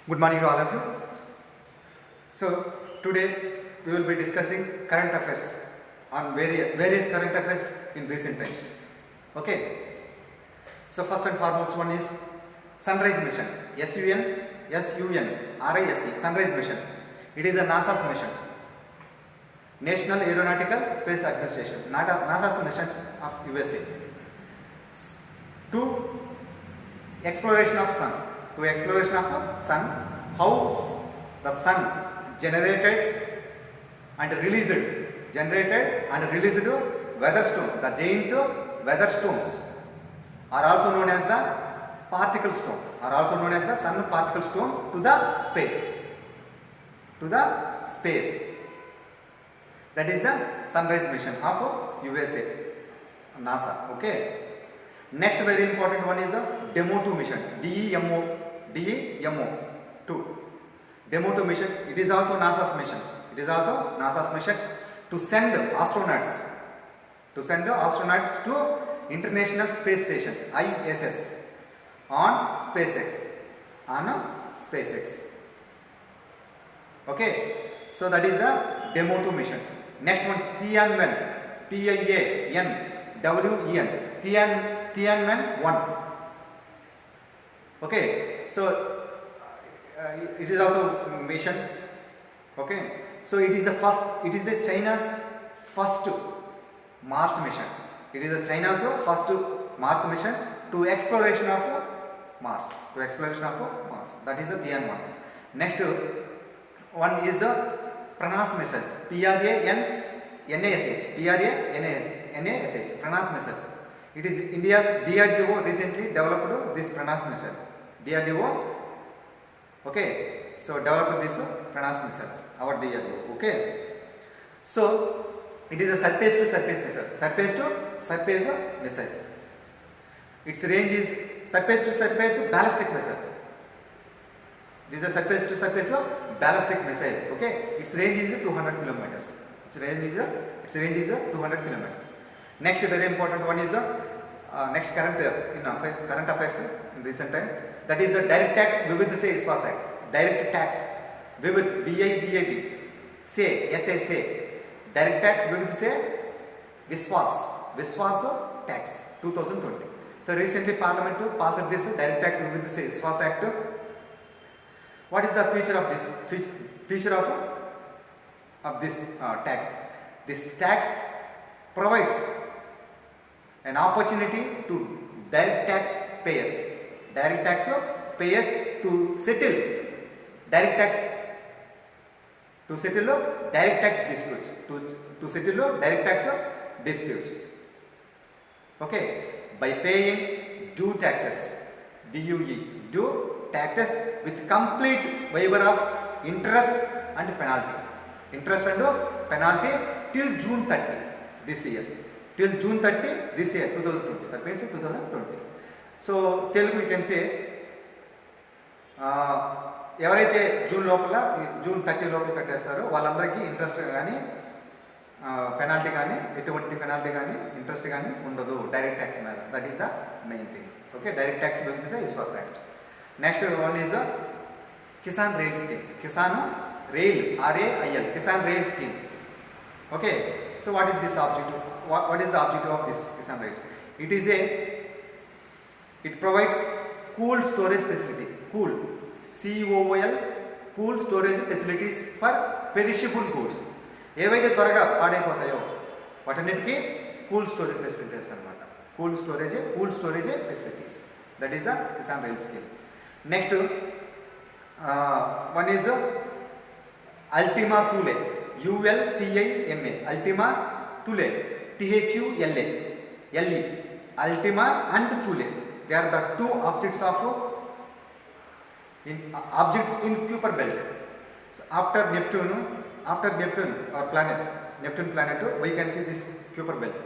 Good morning to all of you. So today we will be discussing current affairs on various current affairs in recent times. Okay. So first and foremost one is Sunrise Mission. SUNRISE Sunrise Mission. It is a NASA's missions. National Aeronautical Space Administration. NASA's missions of USA. To exploration of sun. To exploration of sun, how the sun generated and released weather stone. The giant weather stones are also known as the particle stone, are also known as the sun particle stone to the space. That is the Sunrise mission of USA, NASA. Okay. Next very important one is a Demo 2 mission. DEMO 2. Demo 2 mission. It is also NASA's missions. It is also NASA's missions to send astronauts to International Space Stations ISS on SpaceX. Okay. So that is the Demo 2 missions. Next one Tianwen. Tianwen 1. Okay, so it is also mission. Okay, so it is China's first Mars mission. It is China's first Mars mission to exploration of Mars. That is the Tianwen. Next one is Pranas missiles. Pranash missile. It is India's DRDO recently developed this Pranas missile. DRDO, okay, so developed this Pranas missiles, our DRDO. Okay, so it is a surface to surface missile. Its range is surface to surface ballistic missile. It is a surface to surface ballistic missile. Okay, its range is 200 kilometers. Its range is 200 kilometers. Next very important one is the next current affairs in recent time. That is the direct tax Vivid Se Viswas Act. Direct tax Vivid VIVAD Se SSA. Direct tax Vivid Se Viswas tax 2020. So recently Parliament passed this direct tax Vivid Se Viswas Act. What is the feature of this? Feature of this tax? This tax provides an opportunity to direct tax payers to settle direct tax disputes. Okay, by paying due taxes, due taxes with complete waiver of interest and penalty till June 30 this year. Till June 30 this year, 2020. That means 2020. So Telugu we can say ఎవరైతే June 30 లోపల కట్టేస్తారో వాళ్ళందరికీ interest కానీ penalty కానీ ఎటువంటి penalty కానీ interest కానీ ఉండదు direct tax మీద. That is the main thing. Okay, direct tax bill is Vishwas act. Next one is Kisan rail scheme. Kisan rail RAIL Kisan rail scheme. Okay, so what is this objective? What is the objective of this Kisan Rail? It provides cool storage facility. Cool storage facilities for perishable goods. ఏవైతే త్వరగా పాడైపోతాయో వాటన్నిటికీ cool storage facilities అన్నమాట. Cool storage facilities. That is the Kisan rail scheme. Next one is Ultima Thule. ULTIMA Ultima Thule. THULE Ultima and Thule. They are the two objects in Kuiper belt. So after Neptune or Neptune planet, we can see this Kuiper belt.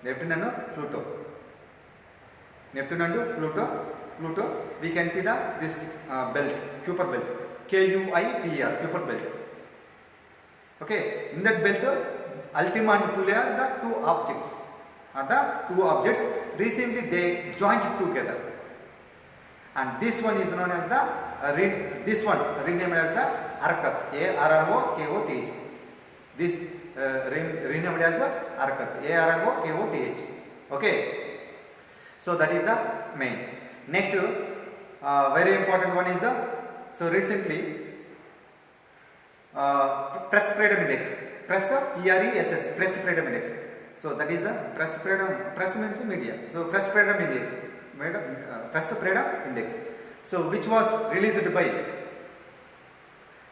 Neptune and Pluto. We can see this belt, Kuiper belt. KUIPER, Kuiper belt. Okay, in that belt Ultima and Thule are the two objects. Recently they joined together. and this one is known as the this one renamed as the Arkat, ARROKOTH. This renamed as Arkat, ARROKOTH. Okay, so that is the main. Next, very important one is the, so recently press freedom index, press PRESS, press freedom index. So that is the press freedom, press means media. So press freedom index, press freedom index. So which was released by,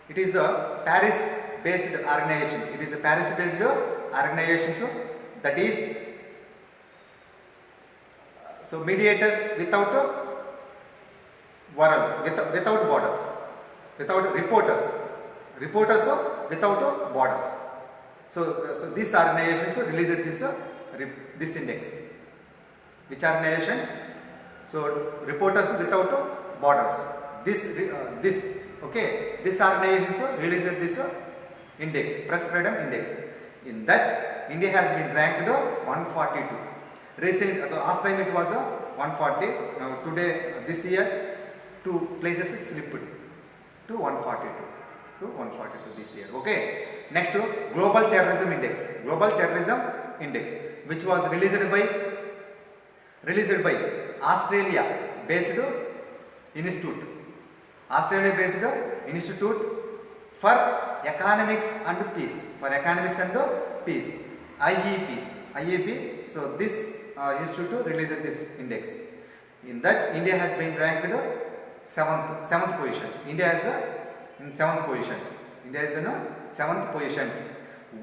it is a Paris based organization. It is a Paris based organization. So that is, so mediators without world, without borders, without reporters without borders. So these organizations released this index. Which organizations? So reporters without borders. This okay. This organization released this index, press freedom index. In that, India has been ranked 142. Last time it was 140. Now today, this year, 2 places slipped to 142. To 142 this year. Okay. Next to Global Terrorism Index. Global Terrorism Index, which was released by Australia based institute. Australia based institute for economics and peace. For economics and peace. IEP. So this institute released this index. In that, India has been ranked 7th positions. India has in 7th positions. India is in 7th positions.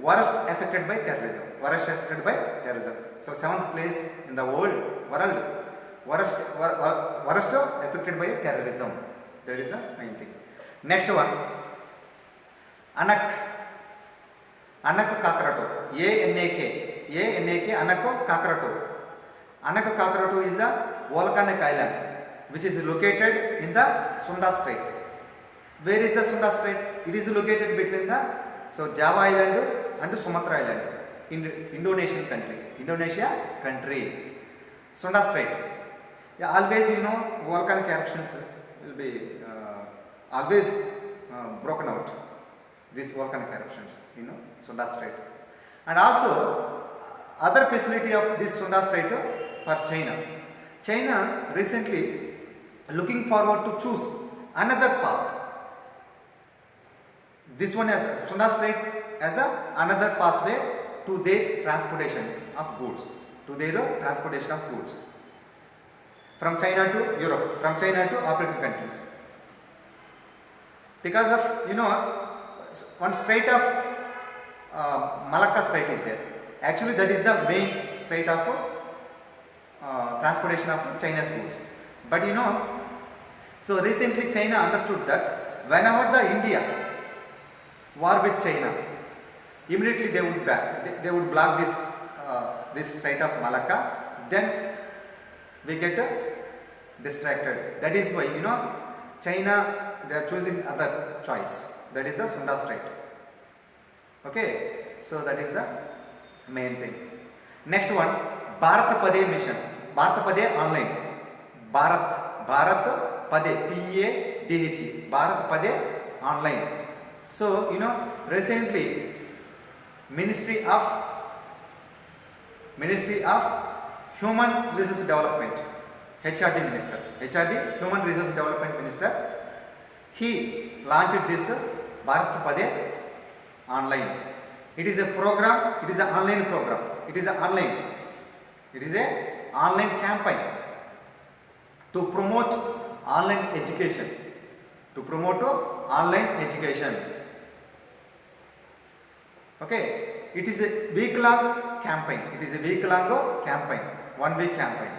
Worst affected by terrorism. Worst affected by terrorism. So 7th place in the world. Worst affected by terrorism. That is the main thing. Next one. Anak Kakratu. ANAK Anak Kakratu. Anak Kakratu is a volcanic island which is located in the Sunda Strait. Where is the Sunda Strait? It is located between the Java Island and Sumatra Island in Indonesian country. Sunda Strait. Yeah, always volcanic eruptions will be always broken out. These volcanic eruptions, Sunda Strait. And also other facility of this Sunda Strait for China. China recently looking forward to choose another path. This one as Sunda Strait as another pathway to their transportation of goods. From China to Europe, from China to African countries. Because of one strait of Malacca Strait is there. Actually, that is the main strait of transportation of China's goods. But so recently China understood that whenever the India war with China, immediately they would block this strait of Malacca. Then we get distracted. That is why China, they are choosing other choice. That is the Sunda Strait. Okay, so that is the main thing. Next one, Bharat Pade mission. Bharat Pade online. Bharat Pade, PADH. Bharat Pade online. So recently Ministry of Human Resource Development, HRD Minister, Human Resource Development Minister, he launched this Bharat Pade online. It is a program, it is an online program, it is an online campaign to promote online education, Okay, it is a week-long campaign. 1 week campaign.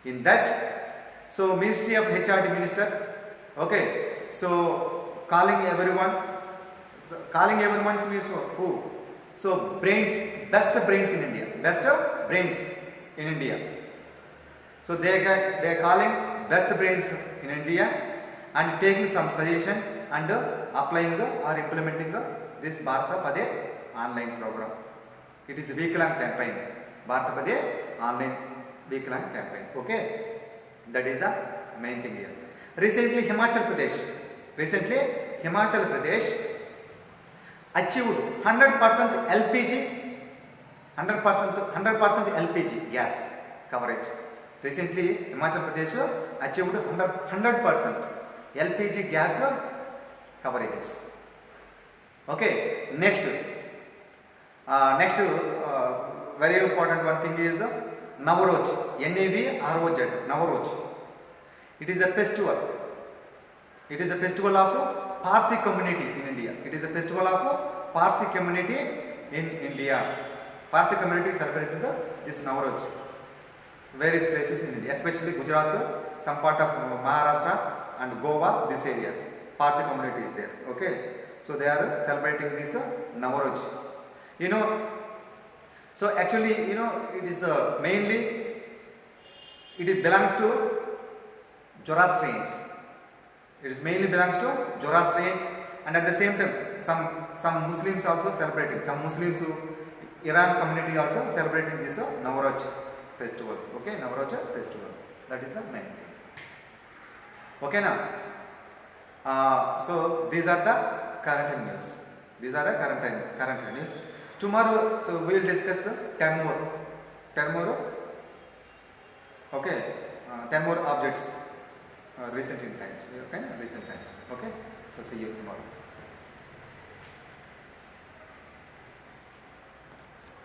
In that, so Ministry of HRD Minister, okay, so calling everyone means who? So best brains in India. So they are calling best brains in India and taking some suggestions and applying or implementing this Bharat Pade online program. It is a week-long campaign. Bharat Pade online week-long campaign. Okay. That is the main thing here. Recently, Himachal Pradesh achieved 100% LPG, 100% LPG gas coverage. Recently, Himachal Pradesh achieved 100% LPG gas coverages. Okay, next very important one thing is Navroj, NAVROZ, Navroj. It is a festival. It is a festival of Parsi community in India. It is a festival of Parsi community in India. Parsi community celebrated this Navroj. Various places in India, especially Gujarat, some part of Maharashtra and Goa, these areas. Parsi community is there. Okay, so they are celebrating this Navroj. You know, so actually, you know, it is mainly it belongs to Zoroastrians. It is mainly belongs to Zoroastrians, and at the same time, some Muslims also celebrating. Some Muslims who Iran community also celebrating this Navroj festivals. Okay, Navroj festival. That is the main thing. Okay, now. So these are the current news. These are the current news. Tomorrow, so we will discuss 10 more. Okay, 10 more objects recent times. Okay, recent times. Okay, so see you tomorrow.